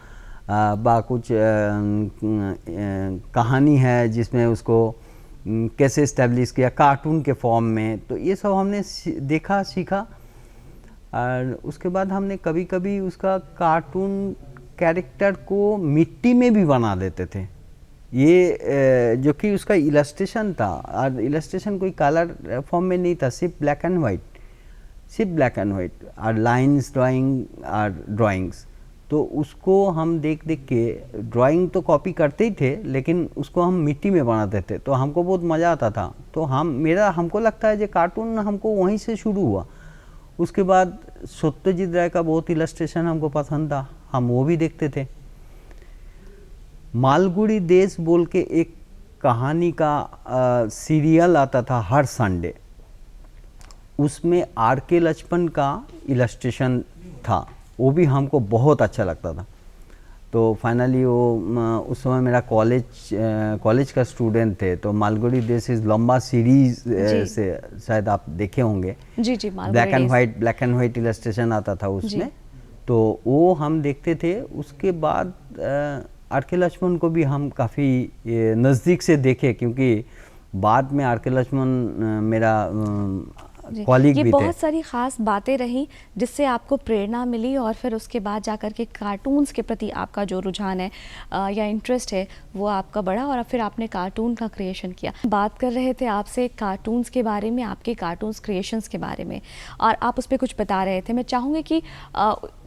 बा कुछ कहानी है जिसमें उसको कैसे इस्टेब्लिश किया कार्टून के फॉर्म में। तो ये सब हमने देखा, सीखा, और उसके बाद हमने कभी कभी उसका कार्टून कैरेक्टर को मिट्टी में भी बना देते थे। ये जो कि उसका इलस्ट्रेशन था, और इलस्ट्रेशन कोई कलर फॉर्म में नहीं था, सिर्फ ब्लैक एंड वाइट और लाइंस ड्राइंग और ड्राइंग्स। तो उसको हम देख के ड्राइंग तो कॉपी करते ही थे, लेकिन उसको हम मिट्टी में बनाते थे। तो हमको बहुत मज़ा आता था। तो हमको लगता है कि कार्टून हमको वहीं से शुरू हुआ। उसके बाद सत्यजीत राय का बहुत इलस्ट्रेशन हमको पसंद था, हम वो भी देखते थे। मालगुड़ी देश बोल के एक कहानी का सीरियल आता था हर संडे, उसमें आर के लक्ष्मण का इलस्ट्रेशन था, वो भी हमको बहुत अच्छा लगता था। तो फाइनली वो उस समय मेरा कॉलेज का स्टूडेंट थे, तो मालगुड़ी देश इस लंबा सीरीज से शायद आप देखे होंगे। जी जी, ब्लैक एंड वाइट इलस्ट्रेशन आता था उसमें, तो वो हम देखते थे। उसके बाद आर के लक्ष्मण को भी हम काफ़ी नज़दीक से देखे, क्योंकि बाद में आर के लक्ष्मण मेरा कॉलीग भी थे। ये बहुत सारी ख़ास बातें रहीं जिससे आपको प्रेरणा मिली, और फिर उसके बाद जाकर के कार्टून्स के प्रति आपका जो रुझान है या इंटरेस्ट है वो आपका बढ़ा, और फिर आपने कार्टून का क्रिएशन किया। बात कर रहे थे आपसे कार्टून्स के बारे में, आपके कार्टून्स क्रिएशंस के बारे में, और आप उस पर कुछ बता रहे थे। मैं चाहूँगी कि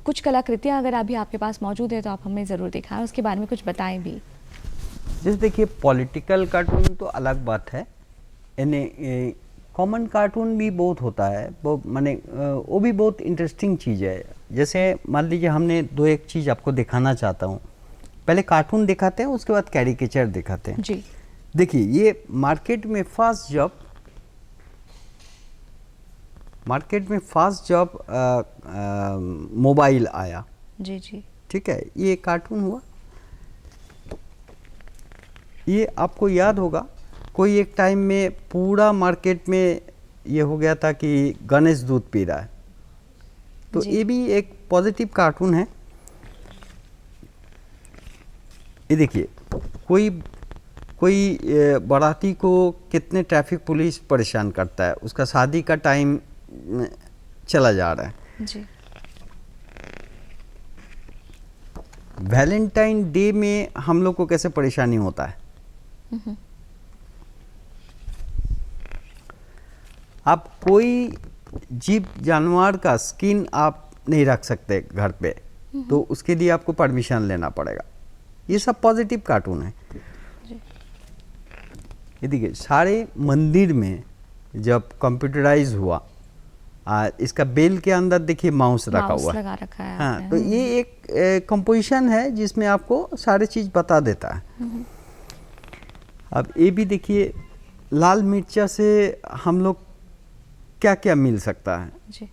कुछ कलाकृतियाँ अगर अभी आपके पास मौजूद है तो आप हमें ज़रूर दिखाएं, उसके बारे में कुछ बताएं भी। जैसे देखिए, पॉलिटिकल कार्टून तो अलग बात है, यानी कॉमन कार्टून भी बहुत होता है, वो माने वो भी बहुत इंटरेस्टिंग चीज़ है। जैसे मान लीजिए, हमने दो एक चीज़ आपको दिखाना चाहता हूँ। पहले कार्टून दिखाते हैं, उसके बाद कैरिकेचर दिखाते हैं। जी देखिए, ये मार्केट में फर्स्ट जब मोबाइल आया, जी जी, ठीक है, ये कार्टून हुआ। ये आपको याद होगा, कोई एक टाइम में पूरा मार्केट में ये हो गया था कि गणेश दूध पी रहा है, तो ये भी एक पॉजिटिव कार्टून है। ये देखिए, कोई बाराती को कितने ट्रैफिक पुलिस परेशान करता है, उसका शादी का टाइम चला जा रहा है जी। वैलेंटाइन डे में हम लोग को कैसे परेशानी होता है। आप कोई जीव जानवर का स्किन आप नहीं रख सकते घर पे, तो उसके लिए आपको परमिशन लेना पड़ेगा। ये सब पॉजिटिव कार्टून है। ये देखिए, सारे मंदिर में जब कंप्यूटराइज हुआ, इसका बेल के अंदर देखिए माउस रखा हुआ लगा रखा है। हाँ, तो ये एक कंपोजिशन है जिसमें आपको सारी चीज़ बता देता है। अब ये भी देखिए, लाल मिर्चा से हम लोग क्या क्या मिल सकता है। जी,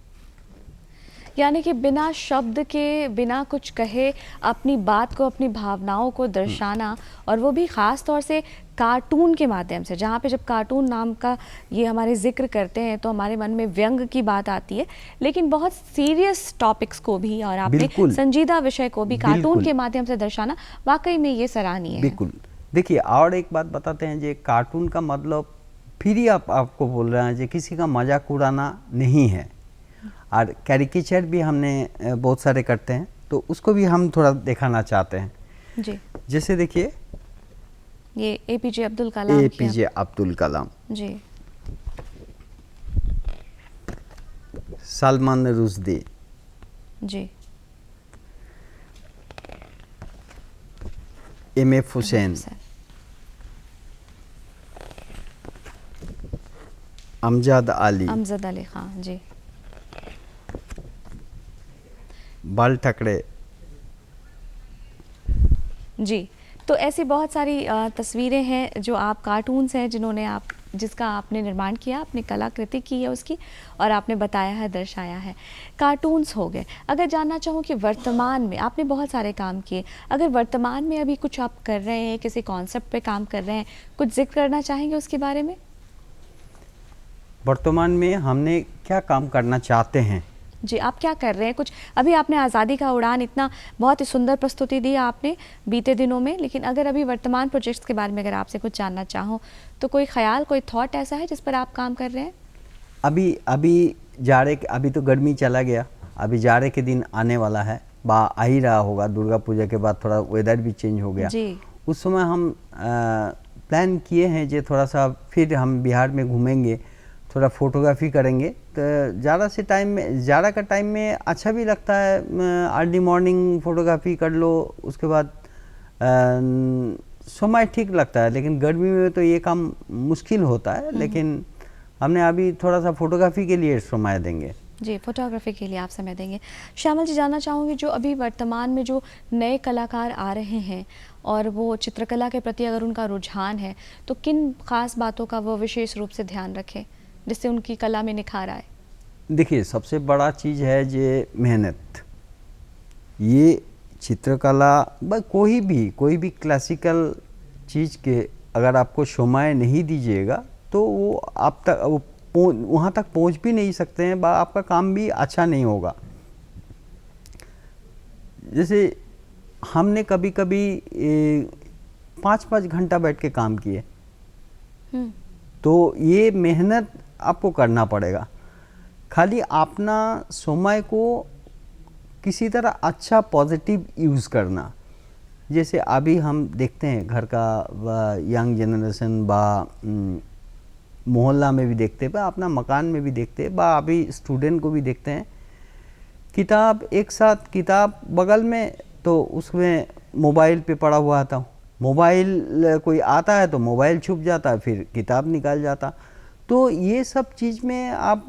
यानी कि बिना शब्द के, बिना कुछ कहे, अपनी बात को, अपनी भावनाओं को दर्शाना, और वो भी ख़ास तौर से कार्टून के माध्यम से, जहाँ पे जब कार्टून नाम का ये हमारे जिक्र करते हैं तो हमारे मन में व्यंग की बात आती है, लेकिन बहुत सीरियस टॉपिक्स को भी और आपने संजीदा विषय को भी कार्टून के माध्यम से दर्शाना वाकई में ये सराहनीय है। बिल्कुल। देखिए, और एक बात बताते हैं, जो कार्टून का मतलब फिर ही आपको बोल रहे हैं, जो किसी का मजाक उड़ाना नहीं है। और कैरिकेचर भी हमने बहुत सारे करते हैं, तो उसको भी हम थोड़ा दिखाना चाहते हैं। जी, जैसे देखिए, ये एपीजे अब्दुल कलाम, एपीजे अब्दुल कलाम जी, सलमान रुश्दी, जी, एमएफ हुसैन, अमजद अली खान, जी, बाल ठकरे, जी। तो ऐसी बहुत सारी तस्वीरें हैं जो आप कार्टून्स हैं जिसका आपने निर्माण किया, आपने कलाकृति की है उसकी, और आपने बताया है, दर्शाया है। कार्टून्स हो गए। अगर जानना चाहूँ कि वर्तमान में आपने बहुत सारे काम किए, अगर वर्तमान में अभी कुछ आप कर रहे हैं, किसी कॉन्सेप्ट पे काम कर रहे हैं, कुछ जिक्र करना चाहेंगे उसके बारे में? वर्तमान में हमने क्या काम करना चाहते हैं? जी, आप क्या कर रहे हैं? कुछ अभी आपने आज़ादी का उड़ान, इतना बहुत ही सुंदर प्रस्तुति दी आपने बीते दिनों में, लेकिन अगर अभी वर्तमान प्रोजेक्ट्स के बारे में अगर आपसे कुछ जानना चाहूँ, तो कोई ख्याल, कोई थॉट ऐसा है जिस पर आप काम कर रहे हैं? अभी तो गर्मी चला गया, अभी जाड़े के दिन आने वाला है, आ ही रहा होगा। दुर्गा पूजा के बाद थोड़ा वेदर भी चेंज हो गया जी। उस समय हम प्लान किए हैं जो थोड़ा सा फिर हम बिहार में घूमेंगे, थोड़ा फोटोग्राफी करेंगे। तो जाड़ा का टाइम में अच्छा भी लगता है, अर्ली मॉर्निंग फोटोग्राफी कर लो, उसके बाद समय ठीक लगता है। लेकिन गर्मी में तो ये काम मुश्किल होता है, लेकिन हमने अभी थोड़ा सा फोटोग्राफी के लिए समय देंगे। जी, फोटोग्राफी के लिए आप समय देंगे। श्यामल जी, जानना चाहूँगी जो अभी वर्तमान में जो नए कलाकार आ रहे हैं और वो चित्रकला के प्रति अगर उनका रुझान है, तो किन खास बातों का वो विशेष रूप से ध्यान रखें जिससे उनकी कला में निखार आए? देखिए, सबसे बड़ा चीज़ है ये मेहनत। ये चित्रकला कोई भी क्लासिकल चीज़ के अगर आपको समय नहीं दीजिएगा तो वो आप तक वहाँ तक पहुँच भी नहीं सकते हैं, आपका काम भी अच्छा नहीं होगा। जैसे हमने कभी कभी 5-5 घंटा बैठ के काम किए, तो ये मेहनत आपको करना पड़ेगा। खाली अपना समय को किसी तरह अच्छा पॉजिटिव यूज़ करना। जैसे अभी हम देखते हैं घर का यंग जनरेशन मोहल्ला में भी देखते हैं, अपना मकान में भी देखते हैं, अभी स्टूडेंट को भी देखते हैं, किताब बगल में, तो उसमें मोबाइल पे पड़ा हुआ था। मोबाइल कोई आता है तो मोबाइल छुप जाता है, फिर किताब निकाल जाता। तो ये सब चीज़ में आप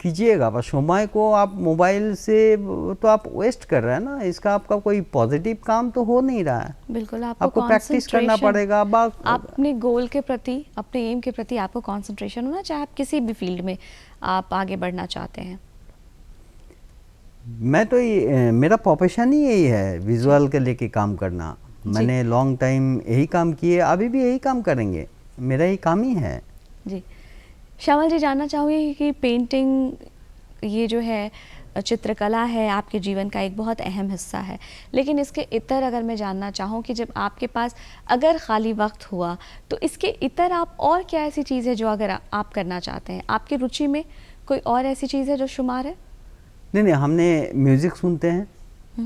कीजिएगा, बस समय को आप मोबाइल से तो आप वेस्ट कर रहे हैं ना, इसका आपका कोई पॉजिटिव काम तो हो नहीं रहा है। बिल्कुल, आपको प्रैक्टिस करना पड़ेगा। अपने गोल के प्रति, अपने एम के प्रति आपको कंसंट्रेशन होना, चाहे आप किसी भी फील्ड में आप आगे बढ़ना चाहते हैं। मैं तो मेरा प्रोफेशन ही यही है, विजुअल के लेके काम करना। मैंने लॉन्ग टाइम यही काम किए, अभी भी यही काम करेंगे, मेरा ही काम ही है। जी, श्यामल जी, जानना चाहूँगी कि पेंटिंग, ये जो है चित्रकला है, आपके जीवन का एक बहुत अहम हिस्सा है, लेकिन इसके इतर अगर मैं जानना चाहूँ कि जब आपके पास अगर खाली वक्त हुआ तो इसके इतर आप और क्या ऐसी चीज़ है जो अगर आप करना चाहते हैं, आपकी रुचि में कोई और ऐसी चीज़ है जो शुमार है? नहीं, हमने म्यूज़िक सुनते हैं,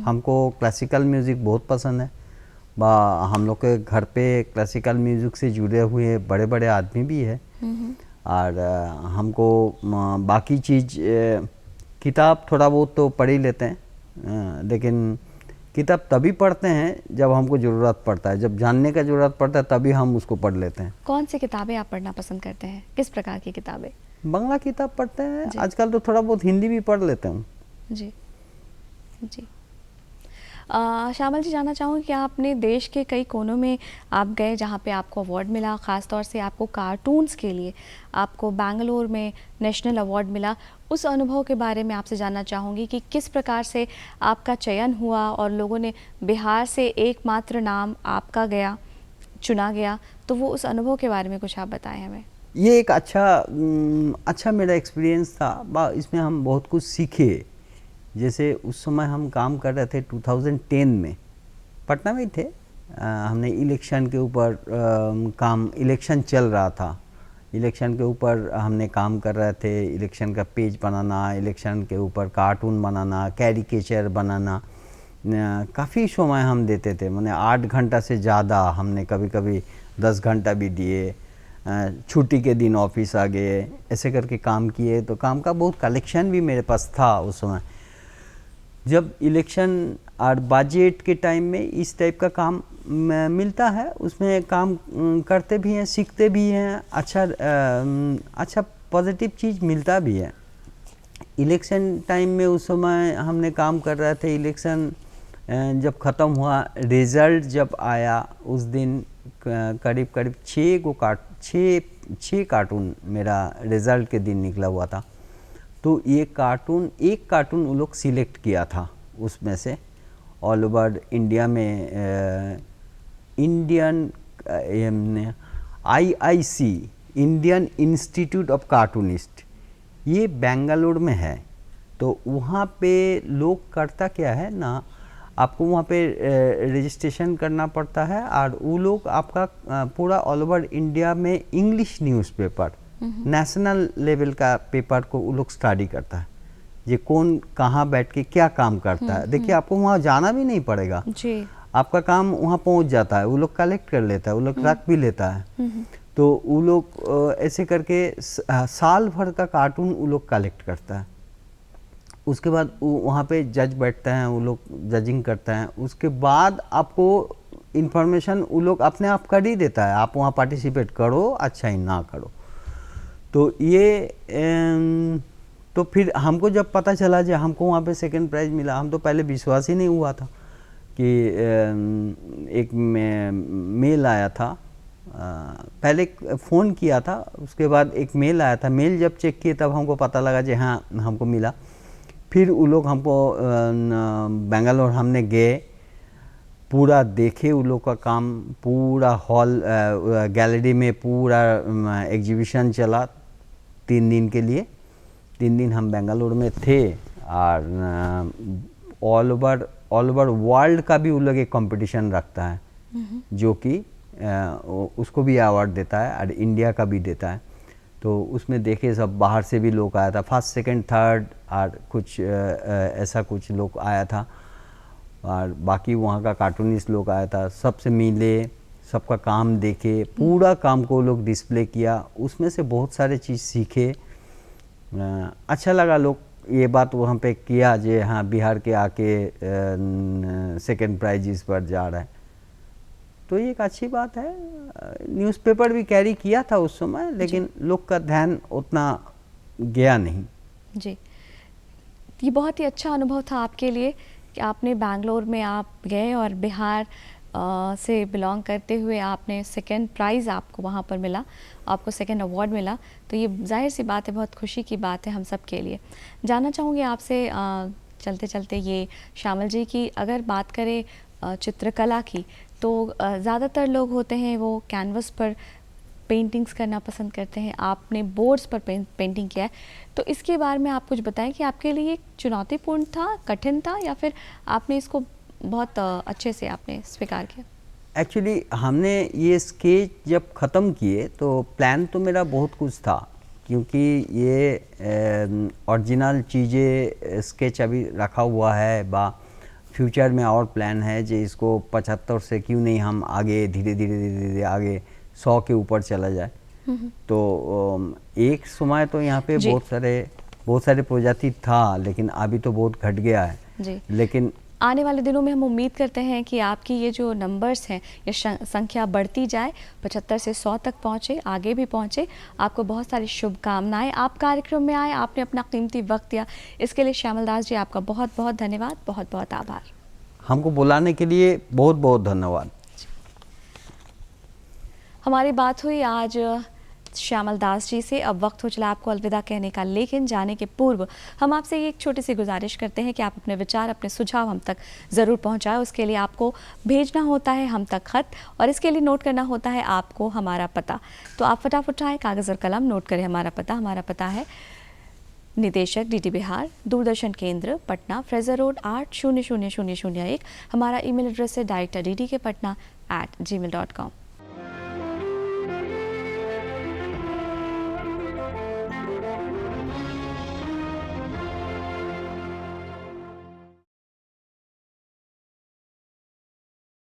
हमको क्लासिकल म्यूज़िक बहुत पसंद है। हम लोग के घर पे क्लासिकल म्यूज़िक से जुड़े हुए बड़े बड़े आदमी भी है। और हमको बाकी चीज़ किताब थोड़ा बहुत तो पढ़ ही लेते हैं, लेकिन किताब तभी पढ़ते हैं जब हमको ज़रूरत पड़ता है, जब जानने का ज़रूरत पड़ता है तभी हम उसको पढ़ लेते हैं। कौन सी किताबें आप पढ़ना पसंद करते हैं, किस प्रकार की किताबें? बांग्ला किताब पढ़ते हैं, आजकल तो थोड़ा बहुत हिंदी भी पढ़ लेते हूँ। जी जी। श्यामल जी, जानना चाहूँगी कि आपने देश के कई कोनों में आप गए जहाँ पे आपको अवार्ड मिला, ख़ास तौर से आपको कार्टून्स के लिए आपको बेंगलोर में नेशनल अवार्ड मिला। उस अनुभव के बारे में आपसे जानना चाहूँगी कि किस प्रकार से आपका चयन हुआ और लोगों ने बिहार से एकमात्र नाम आपका चुना गया, तो वो उस अनुभव के बारे में कुछ आप बताएं हमें। ये एक अच्छा मेरा एक्सपीरियंस था, इसमें हम बहुत कुछ सीखे। जैसे उस समय हम काम कर रहे थे 2010 में, पटना में ही थे। हमने इलेक्शन के ऊपर इलेक्शन चल रहा था, इलेक्शन के ऊपर हमने काम कर रहे थे। इलेक्शन का पेज बनाना, इलेक्शन के ऊपर कार्टून बनाना, कैरिकेचर बनाना, काफ़ी समय हम देते थे। मैंने 8 घंटा से ज़्यादा, हमने कभी कभी 10 घंटा भी दिए। छुट्टी के दिन ऑफिस आ गए, ऐसे करके काम किए। तो काम का बहुत कलेक्शन भी मेरे पास था उस समय। जब इलेक्शन और बजट के टाइम में इस टाइप का काम मिलता है, उसमें काम करते भी हैं, सीखते भी हैं, अच्छा पॉजिटिव चीज़ मिलता भी है। इलेक्शन टाइम में उस समय हमने काम कर रहे थे। इलेक्शन जब ख़त्म हुआ, रिज़ल्ट जब आया, उस दिन करीब 6 कार्टून मेरा रिज़ल्ट के दिन निकला हुआ था। तो एक कार्टून वो लोग सिलेक्ट किया था उसमें से, ऑल ओवर इंडिया में Indian IIC, Indian institute of cartoonist, ये बेंगलुरु में है। तो वहाँ पे लोग करता क्या है ना, आपको वहाँ पे रजिस्ट्रेशन करना पड़ता है, और वो लोग आपका पूरा ऑल ओवर इंडिया में इंग्लिश न्यूज़पेपर, नेशनल लेवल का पेपर को वो लोग स्टडी करता है, ये कौन कहाँ बैठ के क्या काम करता है। देखिए, आपको वहाँ जाना भी नहीं पड़ेगा जी, आपका काम वहाँ पहुँच जाता है, वो लोग कलेक्ट कर लेता है, वो लोग रख भी लेता है। तो वो लोग ऐसे करके साल भर का कार्टून वो लोग कलेक्ट करता है। उसके बाद वहाँ पे जज बैठते हैं, वो लोग जजिंग करते हैं। उसके बाद आपको इन्फॉर्मेशन वो लोग अपने आप कर ही देता है, आप वहाँ पार्टिसिपेट करो, अच्छा ही ना करो। तो ये तो फिर हमको जब पता चला जो हमको वहाँ पे सेकंड प्राइज़ मिला, हम तो पहले विश्वास ही नहीं हुआ था कि एक मेल आया था। पहले फ़ोन किया था, उसके बाद एक मेल आया था। मेल जब चेक किए तब हमको पता लगा कि हाँ हमको मिला। फिर वो लोग हमको बेंगलोर हमने गए, पूरा देखे वो लोग का काम, पूरा हॉल गैलरी में पूरा एग्जीबिशन चला 3 दिन के लिए। 3 दिन हम बेंगलोर में थे और ऑल ओवर वर्ल्ड का भी वो लोग एक कंपटीशन रखता है जो कि उसको भी अवार्ड देता है और इंडिया का भी देता है। तो उसमें देखे सब बाहर से भी लोग आया था, फर्स्ट सेकंड थर्ड और कुछ ऐसा कुछ लोग आया था, और बाकी वहाँ का कार्टूनिस्ट लोग आया था। सबसे मिले, सबका काम देखे, पूरा काम को लोग डिस्प्ले किया, उसमें से बहुत सारे चीज़ सीखे। अच्छा लगा लोग ये बात वहाँ पे किया जे हाँ बिहार के आके सेकंड प्राइज इस पर जा रहा है, तो ये एक अच्छी बात है। न्यूज़पेपर भी कैरी किया था उस समय, लेकिन लोग का ध्यान उतना गया नहीं। जी, ये बहुत ही अच्छा अनुभव था आपके लिए कि आपने बैंगलोर में आप गए और बिहार से बिलोंग करते हुए आपने सेकंड प्राइज़ आपको वहाँ पर मिला, आपको सेकंड अवार्ड मिला। तो ये जाहिर सी बात है, बहुत खुशी की बात है हम सब के लिए। जानना चाहूँगी आपसे चलते चलते ये श्यामल जी की अगर बात करें चित्रकला की, तो ज़्यादातर लोग होते हैं वो कैनवस पर पेंटिंग्स करना पसंद करते हैं, आपने बोर्ड्स पर पेंटिंग किया है। तो इसके बारे में आप कुछ बताएं कि आपके लिए चुनौतीपूर्ण था, कठिन था, या फिर आपने इसको बहुत अच्छे से आपने स्वीकार किया? एक्चुअली हमने ये स्केच जब ख़त्म किए तो प्लान तो मेरा बहुत कुछ था, क्योंकि ये ओरिजिनल चीज़ें स्केच अभी रखा हुआ है, बा फ्यूचर में और प्लान है जो इसको 75 से क्यों नहीं हम आगे धीरे धीरे आगे 100 के ऊपर चला जाए। तो एक समय तो यहाँ पे बहुत सारे प्रजाति था, लेकिन अभी तो बहुत घट गया है जी। लेकिन आने वाले दिनों में हम उम्मीद करते हैं कि आपकी ये जो नंबर्स हैं, ये संख्या बढ़ती जाए, 75 से 100 तक पहुँचे, आगे भी पहुँचे। आपको बहुत सारी शुभकामनाएं। आप कार्यक्रम में आए, आपने अपना कीमती वक्त दिया, इसके लिए श्यामल दास जी आपका बहुत बहुत धन्यवाद, बहुत बहुत आभार। हमको बुलाने के लिए बहुत बहुत धन्यवाद। हमारी बात हुई आज श्यामल दास जी से। अब वक्त हो चला आपको अलविदा कहने का, लेकिन जाने के पूर्व हम आपसे एक छोटी सी गुजारिश करते हैं कि आप अपने विचार, अपने सुझाव हम तक ज़रूर पहुंचाएं। उसके लिए आपको भेजना होता है हम तक खत, और इसके लिए नोट करना होता है आपको हमारा पता। तो आप फटाफट उठाएं कागज़ और कलम, नोट करें हमारा पता। हमारा पता है निदेशक डीडी बिहार, दूरदर्शन केंद्र, पटना, फ्रेजर रोड 8000001। हमारा ईमेल एड्रेस है director.ddkpatna@gmail.com।